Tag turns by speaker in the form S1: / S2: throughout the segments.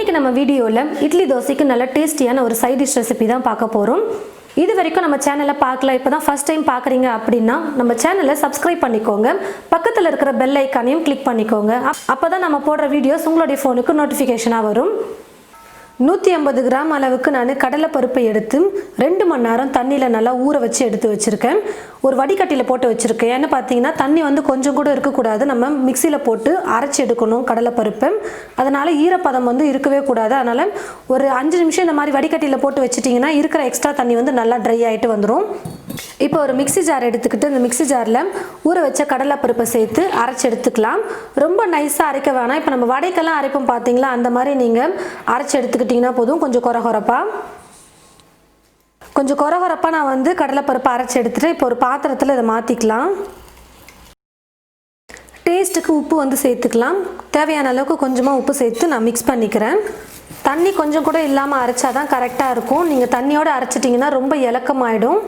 S1: இன்னைக்கு நம்ம வீடியோல இட்லி தோசைக்கு நல்ல டேஸ்டியான ஒரு சைட் டிஷ் ரெசிபி தான் பார்க்க போறோம். இது வரைக்கும் நம்ம சேனலை பார்க்கல, இப்பதான் ஃபர்ஸ்ட் டைம் பார்க்குறீங்க அப்படின்னா நம்ம சேனலை சப்ஸ்கிரைப் பண்ணிக்கோங்க. பக்கத்தில் இருக்கிற பெல் ஐக்கானையும் கிளிக் பண்ணிக்கோங்க. அப்பதான் நம்ம போடுற வீடியோஸ் உங்களுடைய ஃபோனுக்கு நோட்டிஃபிகேஷனாக வரும். 150 கிராம் அளவுக்கு நான் கடலைப்பருப்பை எடுத்து 2 மணி நேரம் தண்ணியில் நல்லா ஊற வச்சு எடுத்து வச்சுருக்கேன். ஒரு வடிகட்டியில் போட்டு வச்சுருக்கேன். ஏன்னு பார்த்தீங்கன்னா தண்ணி கொஞ்சம் கூட இருக்கக்கூடாது. நம்ம மிக்சியில் போட்டு அரைச்சி எடுக்கணும் கடலைப்பருப்பை. அதனால் ஈரப்பதம் இருக்கவே கூடாது. அதனால் ஒரு 5 நிமிஷம் இந்த மாதிரி வடிகட்டியில் போட்டு வச்சிட்டிங்கன்னா இருக்கிற எக்ஸ்ட்ரா தண்ணி நல்லா ட்ரை ஆகிட்டு வந்துடும். இப்போ ஒரு மிக்சி ஜார் எடுத்துக்கிட்டு இந்த மிக்சி ஜாரில் ஊற வச்ச கடலைப்பருப்பை சேர்த்து அரைச்சி எடுத்துக்கலாம். ரொம்ப நைஸாக அரைக்க வேணாம். இப்போ நம்ம வடைக்கெல்லாம் அரைப்போம் பார்த்தீங்களா, அந்த மாதிரி நீங்கள் அரைச்சி எடுத்துக்கிட்டிங்கன்னா போதும். கொஞ்சம் கொரகொரப்பாக நான் கடலைப்பருப்பை அரைச்சி எடுத்துகிட்டு இப்போ ஒரு பாத்திரத்தில் இதை மாற்றிக்கலாம். டேஸ்ட்டுக்கு உப்பு சேர்த்துக்கலாம். தேவையான அளவுக்கு கொஞ்சமாக உப்பு சேர்த்து நான் மிக்ஸ் பண்ணிக்கிறேன். தண்ணி கொஞ்சம் கூட இல்லாமல் அரைச்சாதான் கரெக்டாக இருக்கும். நீங்கள் தண்ணியோடு அரைச்சிட்டிங்கன்னா ரொம்ப இலக்கமாயிடும்.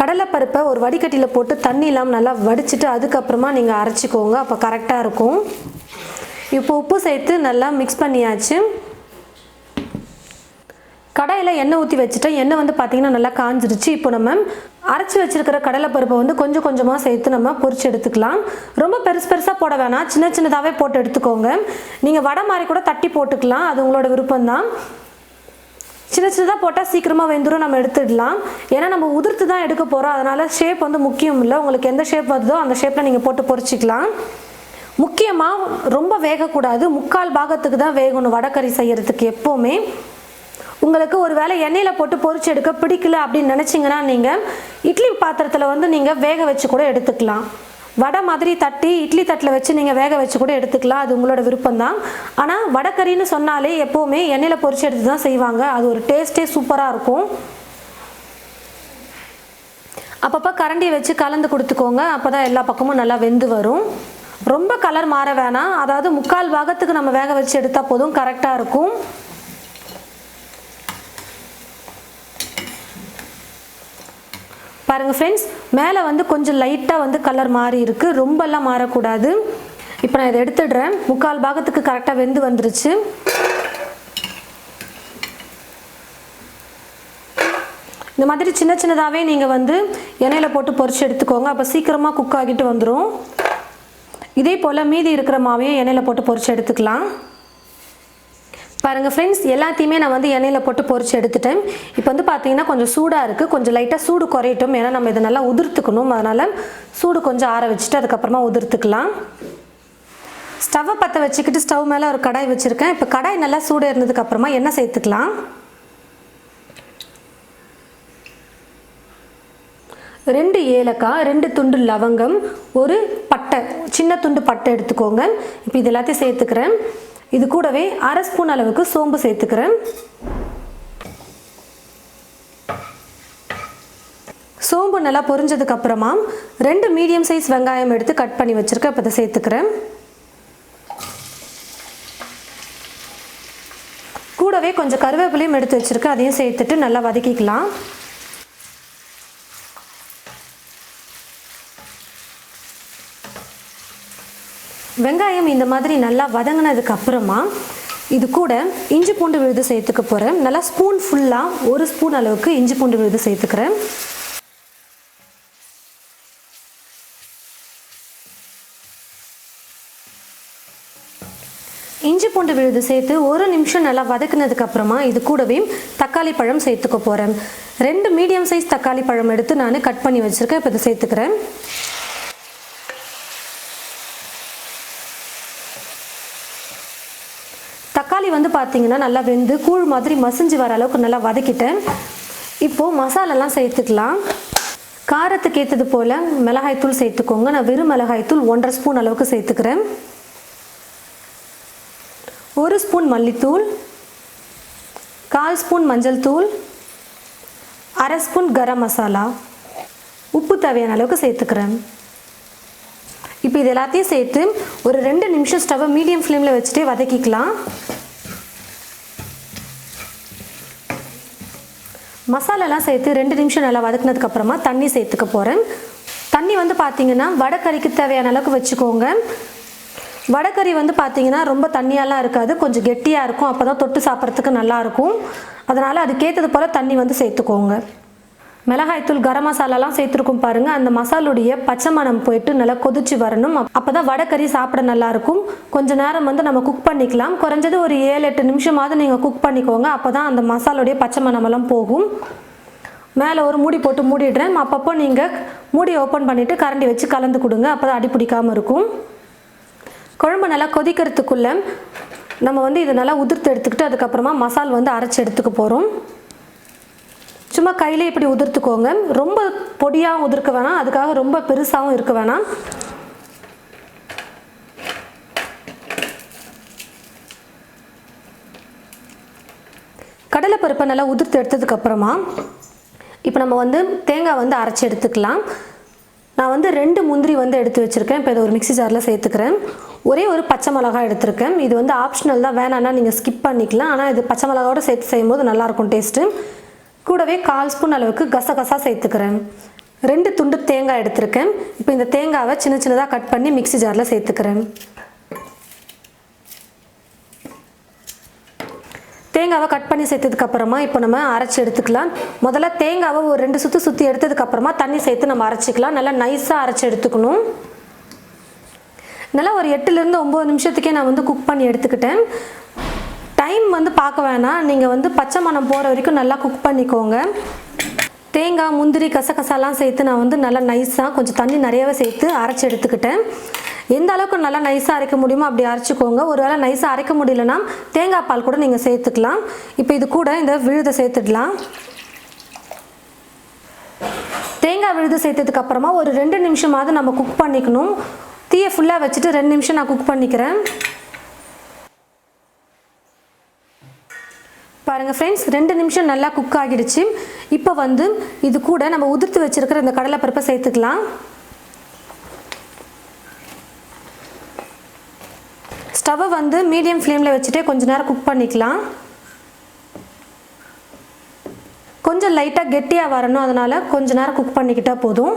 S1: கடலைப்பருப்பை ஒரு வடிகட்டியில் போட்டு தண்ணி இல்லாமல் நல்லா வடிச்சிட்டு அதுக்கப்புறமா நீங்கள் அரைச்சிக்கோங்க. அப்போ கரெக்டாக இருக்கும். இப்போ உப்பு சேர்த்து நல்லா மிக்ஸ் பண்ணியாச்சு. கடாயில் எண்ணெய் ஊற்றி வச்சுட்டேன். எண்ணெய் பார்த்தீங்கன்னா நல்லா காஞ்சிருச்சு. இப்போ நம்ம அரைச்சி வச்சிருக்கிற கடலைப்பருப்பை கொஞ்சம் கொஞ்சமாக சேர்த்து நம்ம பொரிச்சு எடுத்துக்கலாம். ரொம்ப பெருசாக போட வேணாம், சின்ன சின்னதாகவே போட்டு எடுத்துக்கோங்க. நீங்கள் வடை மாதிரி கூட தட்டி போட்டுக்கலாம், அது உங்களோட விருப்பம்தான். சின்ன சின்னதாக போட்டால் சீக்கிரமாக வெந்துடும், நம்ம எடுத்துடலாம். ஏன்னா நம்ம உதிர்த்து தான் எடுக்க போகிறோம். அதனால் ஷேப் முக்கியம் இல்லை. உங்களுக்கு எந்த ஷேப் வருதோ அந்த ஷேப்பில் நீங்கள் போட்டு பொரிச்சிக்கலாம். முக்கியமாக ரொம்ப வேகக்கூடாது, 3/4 பாகத்துக்கு தான் வேகணும் வடகறி செய்கிறதுக்கு எப்போவுமே. உங்களுக்கு ஒரு வேளை எண்ணெயில் போட்டு பொரிச்சு எடுக்க பிடிக்கல அப்படின்னு நினச்சிங்கன்னா நீங்கள் இட்லி பாத்திரத்தில் நீங்கள் வேக வச்சு கூட எடுத்துக்கலாம். வடை மாதிரி தட்டி இட்லி தட்டில் வச்சு நீங்கள் வேக வச்சு கூட எடுத்துக்கலாம், அது உங்களோட விருப்பம்தான். ஆனால் வடகறின்னு சொன்னாலே எப்போவுமே எண்ணெயில் பொரிச்சு எடுத்து தான் செய்வாங்க. அது ஒரு டேஸ்ட்டே சூப்பராக இருக்கும். அப்பப்போ கரண்டியை வச்சு கலந்து கொடுத்துக்கோங்க. அப்போ தான் எல்லா பக்கமும் நல்லா வெந்து வரும். ரொம்ப கலர் மாற வேணாம். அதாவது 3/4 பாகத்துக்கு நம்ம வேக வச்சு எடுத்தால் போதும், கரெக்டாக இருக்கும். பாருங்கள் ஃப்ரெண்ட்ஸ், மேலே கொஞ்சம் லைட்டாக கலர் மாறி இருக்குது, ரொம்பலாம் மாறக்கூடாது. இப்போ நான் இதை எடுத்துடுறேன். 3/4 பாகத்துக்கு கரெக்டாக வெந்து வந்துருச்சு. இந்த மாதிரி சின்ன சின்னதாகவே நீங்கள் எண்ணெயில் போட்டு பொரிச்சு எடுத்துக்கோங்க. அப்போ சீக்கிரமாக குக் ஆகிட்டு வந்துடும். இதே போல் மீதி இருக்கிற மாவையும் எண்ணெயில் போட்டு பொரிச்சு எடுத்துக்கலாம். பாருங்கள் ஃப்ரெண்ட்ஸ், எல்லாத்தையுமே நான் எண்ணெயில் போட்டு பொரிச்சு எடுத்துட்டேன். இப்போ பார்த்தீங்கன்னா கொஞ்சம் சூடாக இருக்குது. கொஞ்சம் லைட்டாக சூடு குறையட்டும். ஏன்னா நம்ம இதை நல்லா உதிர்த்துக்கணும். அதனால் சூடு கொஞ்சம் ஆற வச்சுட்டு அதுக்கப்புறமா உதிர்த்துக்கலாம். ஸ்டவ்வை பற்ற வச்சுக்கிட்டு ஸ்டவ் மேலே ஒரு கடாய் வச்சுருக்கேன். இப்போ கடாய் நல்லா சூடு இருந்ததுக்கப்புறமா எண்ணெய் சேர்த்துக்கலாம். 2 ஏலக்காய், 2 துண்டு லவங்கம், ஒரு பட்டை, சின்ன துண்டு பட்டை எடுத்துக்கோங்க. இப்போ இது எல்லாத்தையும் சேர்த்துக்கிறேன். இது கூடவே 1/2 ஸ்பூன் அளவுக்கு சோம்பு சேர்த்துக்கிறேன். சோம்பு நல்லா பொரிஞ்சதுக்கு அப்புறமா 2 மீடியம் சைஸ் வெங்காயம் எடுத்து கட் பண்ணி வச்சிருக்கேன். இப்போ இதை சேர்த்துக்கிறேன். கூடவே கொஞ்சம் கருவேப்பிலையும் எடுத்து வச்சிருக்கேன், அதையும் சேர்த்துட்டு நல்லா வதக்கிக்கலாம். வெங்காயம் இந்த மாதிரி நல்லா வதங்கினதுக்கு அப்புறமா இது கூட இஞ்சி பூண்டு விழுது சேர்த்துக்க போகிறேன். நல்லா ஸ்பூன் ஃபுல்லாக 1 ஸ்பூன் அளவுக்கு இஞ்சி பூண்டு விழுது சேர்த்துக்கிறேன். இஞ்சி பூண்டு விழுது சேர்த்து 1 நிமிஷம் நல்லா வதக்கினதுக்கு அப்புறமா இது கூடவே தக்காளி பழம் சேர்த்துக்க போகிறேன். 2 மீடியம் சைஸ் தக்காளி பழம் எடுத்து நான் கட் பண்ணி வச்சுருக்கேன். இப்போ இதை சேர்த்துக்கிறேன். தக்காளி பார்த்தீங்கன்னா நல்லா வெந்து கூழ் மாதிரி மசிஞ்சு வர அளவுக்கு நல்லா வதக்கிட்டேன். இப்போது மசாலாலாம் சேர்த்துக்கலாம். காரத்துக்கு ஏற்றது போல் மிளகாய்த்தூள் சேர்த்துக்கோங்க. நான் வெறும் மிளகாய்த்தூள் 1/2 ஸ்பூன் அளவுக்கு சேர்த்துக்கிறேன். 1 ஸ்பூன் மல்லித்தூள், 1/4 ஸ்பூன் மஞ்சள் தூள், 1/2 ஸ்பூன் கரம் மசாலா, உப்பு தேவையான அளவுக்கு சேர்த்துக்கிறேன். இப்போ இது எல்லாத்தையும் சேர்த்து ஒரு 2 நிமிஷம் ஸ்டவ்வை மீடியம் ஃப்ளேமில் வச்சுட்டே வதக்கிக்கலாம். மசாலாலாம் சேர்த்து 2 நிமிஷம் நல்லா வதக்கினதுக்கப்புறமா தண்ணி சேர்த்துக்க போகிறேன். தண்ணி பார்த்தீங்கன்னா வடகறிக்கு தேவையான அளவுக்கு வச்சுக்கோங்க. வடகறி வந்து பார்த்தீங்கன்னா ரொம்ப தண்ணியாலாம் இருக்காது, கொஞ்சம் கெட்டியாக இருக்கும். அப்போ தான் தொட்டு சாப்பிட்றதுக்கு நல்லாயிருக்கும். அதனால் அதுக்கேற்றது போல் தண்ணி வந்து சேர்த்துக்கோங்க. மிளகாய்த்தூள், கரம் மசாலாலாம் சேர்த்துருக்கும் பாருங்கள். அந்த மசாலுடைய பச்சை மணம் போயிட்டு நல்லா கொதிச்சு வரணும். அப்போ தான் வடகறி சாப்பிட நல்லாயிருக்கும். கொஞ்சம் நேரம் வந்து நம்ம குக் பண்ணிக்கலாம். குறைஞ்சது ஒரு 7-8 நிமிஷமாவது நீங்கள் குக் பண்ணிக்கோங்க. அப்போ தான் அந்த மசாலுடைய பச்சை மணமெல்லாம் போகும். மேலே ஒரு மூடி போட்டு மூடிடுறேன். அப்பப்போ நீங்கள் மூடி ஓப்பன் பண்ணிவிட்டு கரண்டி வச்சு கலந்து கொடுங்க. அப்போ தான் அடி பிடிக்காமல் இருக்கும். குழம்பு நல்லா கொதிக்கிறதுக்குள்ளே நம்ம வந்து இதை நல்லா உதிர்த்து எடுத்துக்கிட்டு அதுக்கப்புறமா மசால் வந்து அரைச்சி எடுத்துக்க போகிறோம். சும்மா கையிலே இப்படி உதிர்த்துக்கோங்க. ரொம்ப பொடியாகவும் உதிர்க்க வேணாம், அதுக்காக ரொம்ப பெருசாகவும் இருக்க வேணாம். கடலைப்பருப்பை நல்லா உதிர்த்து எடுத்ததுக்கப்புறமா இப்போ நம்ம வந்து தேங்காய் வந்து அரைச்சி எடுத்துக்கலாம். நான் வந்து 2 முந்திரி வந்து எடுத்து வச்சுருக்கேன். இப்போ இதை ஒரு மிக்ஸி ஜாரில் சேர்த்துக்கிறேன். ஒரே ஒரு பச்சை மிளகாய் எடுத்திருக்கேன். இது வந்து ஆப்ஷனல் தான், வேணான்னா நீங்கள் ஸ்கிப் பண்ணிக்கலாம். ஆனால் இது பச்சை மிளகாவோட சேர்த்து செய்யும்போது நல்லாயிருக்கும் டேஸ்ட்டு. கூடவே 1/4 ஸ்பூன் அளவுக்கு கசகசா சேர்த்துக்கிறேன். 2 துண்டு தேங்காய் எடுத்திருக்கேன். இப்போ இந்த தேங்காவை சின்ன சின்னதாக கட் பண்ணி மிக்ஸி ஜாரில் சேர்த்துக்கிறேன். தேங்காவை கட் பண்ணி சேர்த்ததுக்கப்புறமா இப்போ நம்ம அரைச்சி எடுத்துக்கலாம். முதல்ல தேங்காவை ஒரு 2 சுற்று சுற்றி எடுத்ததுக்கப்புறமா தண்ணி சேர்த்து நம்ம அரைச்சிக்கலாம். நல்லா நைஸாக அரைச்சி எடுத்துக்கணும். நல்லா ஒரு 8லேருந்து 9 நிமிஷத்துக்கே நான் வந்து குக் பண்ணி எடுத்துக்கிட்டேன். டைம் வந்து பார்க்க வேணாம், நீங்கள் வந்து பச்சை மணம் போகிற வரைக்கும் நல்லா குக் பண்ணிக்கோங்க. தேங்காய், முந்திரி, கசகசாலாம் சேர்த்து நான் வந்து நல்லா நைஸாக கொஞ்சம் தண்ணி நிறையவே சேர்த்து அரைச்சி எடுத்துக்கிட்டேன். எந்த அளவுக்கு நல்லா நைஸாக அரைக்க முடியுமோ அப்படி அரைச்சிக்கோங்க. ஒருவேளை நைஸாக அரைக்க முடியலன்னா தேங்காய் பால் கூட நீங்கள் சேர்த்துக்கலாம். இப்போ இது கூட இந்த விழுதை சேர்த்துடலாம். தேங்காய் விழுது சேர்த்ததுக்கப்புறமா ஒரு 2 நிமிஷமாவது நம்ம குக் பண்ணிக்கணும். தீயை ஃபுல்லாக வச்சுட்டு 2 நிமிஷம் நான் குக் பண்ணிக்கிறேன். பாருங்கள் ஃப்ரெண்ட்ஸ், 2 நிமிஷம் நல்லா குக் ஆகிடுச்சு. இப்போ வந்து இது கூட நம்ம உதிர்த்து வச்சுருக்கிற இந்த கடலைப்பருப்பை சேர்த்துக்கலாம். ஸ்டவ்வை வந்து மீடியம் ஃப்ளேமில் வச்சுட்டே கொஞ்சம் நேரம் குக் பண்ணிக்கலாம். கொஞ்சம் லைட்டாக கெட்டியாக வரணும், அதனால் கொஞ்சம் நேரம் குக் பண்ணிக்கிட்டால் போதும்.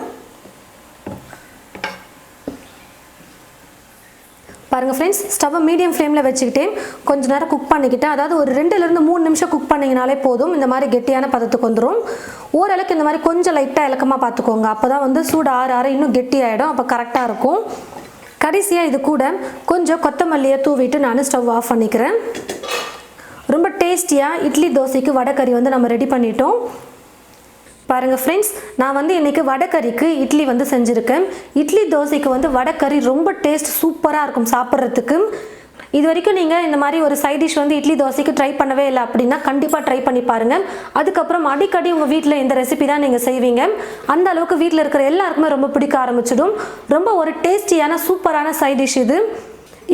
S1: பாருங்கள் ஃப்ரெண்ட்ஸ், ஸ்டவ்வை மீடியம் ஃப்ளேமில் வச்சுக்கிட்டே கொஞ்சம் நேரம் குக் பண்ணிக்கிட்டேன். அதாவது ஒரு 2லேருந்து 3 நிமிஷம் குக் பண்ணிங்கனாலே போதும். இந்த மாதிரி கெட்டியான பதத்துக்கு வந்துடும். ஓரளவுக்கு இந்த மாதிரி கொஞ்சம் லைட்டாக இலக்கமாக பார்த்துக்கோங்க. அப்போ தான் வந்து சூடு ஆற ஆற இன்னும் கெட்டியாகிடும். அப்போ கரெக்டாக இருக்கும். கடைசியாக இது கூட கொஞ்சம் கொத்தமல்லியை தூவிட்டு நான் ஸ்டவ் ஆஃப் பண்ணிக்கிறேன். ரொம்ப டேஸ்டியாக இட்லி தோசைக்கு வடகறி வந்து நம்ம ரெடி பண்ணிட்டோம். பாருங்கள் ஃப்ரெண்ட்ஸ், நான் வந்து இன்றைக்கி வடகறிக்கு இட்லி வந்து செஞ்சுருக்கேன். இட்லி தோசைக்கு வந்து வடகறி ரொம்ப டேஸ்ட் சூப்பராக இருக்கும் சாப்பிட்றதுக்கு. இது வரைக்கும் நீங்கள் இந்த மாதிரி ஒரு சைட் டிஷ் வந்து இட்லி தோசைக்கு ட்ரை பண்ணவே இல்லை அப்படின்னா கண்டிப்பாக ட்ரை பண்ணி பாருங்கள். அதுக்கப்புறம் அடிக்கடி உங்கள் வீட்டில் இந்த ரெசிபி தான் நீங்கள் செய்வீங்க. அந்த அளவுக்கு வீட்டில் இருக்கிற எல்லாருக்குமே ரொம்ப பிடிக்க ஆரம்பிச்சிடும். ரொம்ப ஒரு டேஸ்டியான சூப்பரான சைட் டிஷ் இது.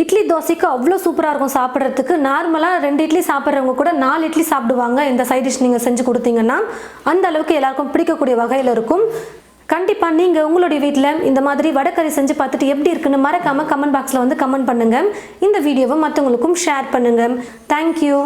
S1: இட்லி தோசைக்கு அவ்வளோ சூப்பராக இருக்கும் சாப்பிட்றதுக்கு. நார்மலாக 2 இட்லி சாப்பிட்றவங்க கூட 4 இட்லி சாப்பிடுவாங்க இந்த சைட் டிஷ் நீங்கள் செஞ்சு கொடுத்தீங்கன்னா. அந்த அளவுக்கு எல்லாருக்கும் பிடிக்கக்கூடிய வகையில் இருக்கும். கண்டிப்பாக நீங்கள் உங்களுடைய வீட்டில் இந்த மாதிரி வடகறி செஞ்சு பார்த்துட்டு எப்படி இருக்குன்னு மறக்காமல் கமெண்ட் பாக்ஸில் வந்து கமெண்ட் பண்ணுங்கள். இந்த வீடியோவை மற்றவங்களுக்கும் ஷேர் பண்ணுங்கள். தேங்க்யூ.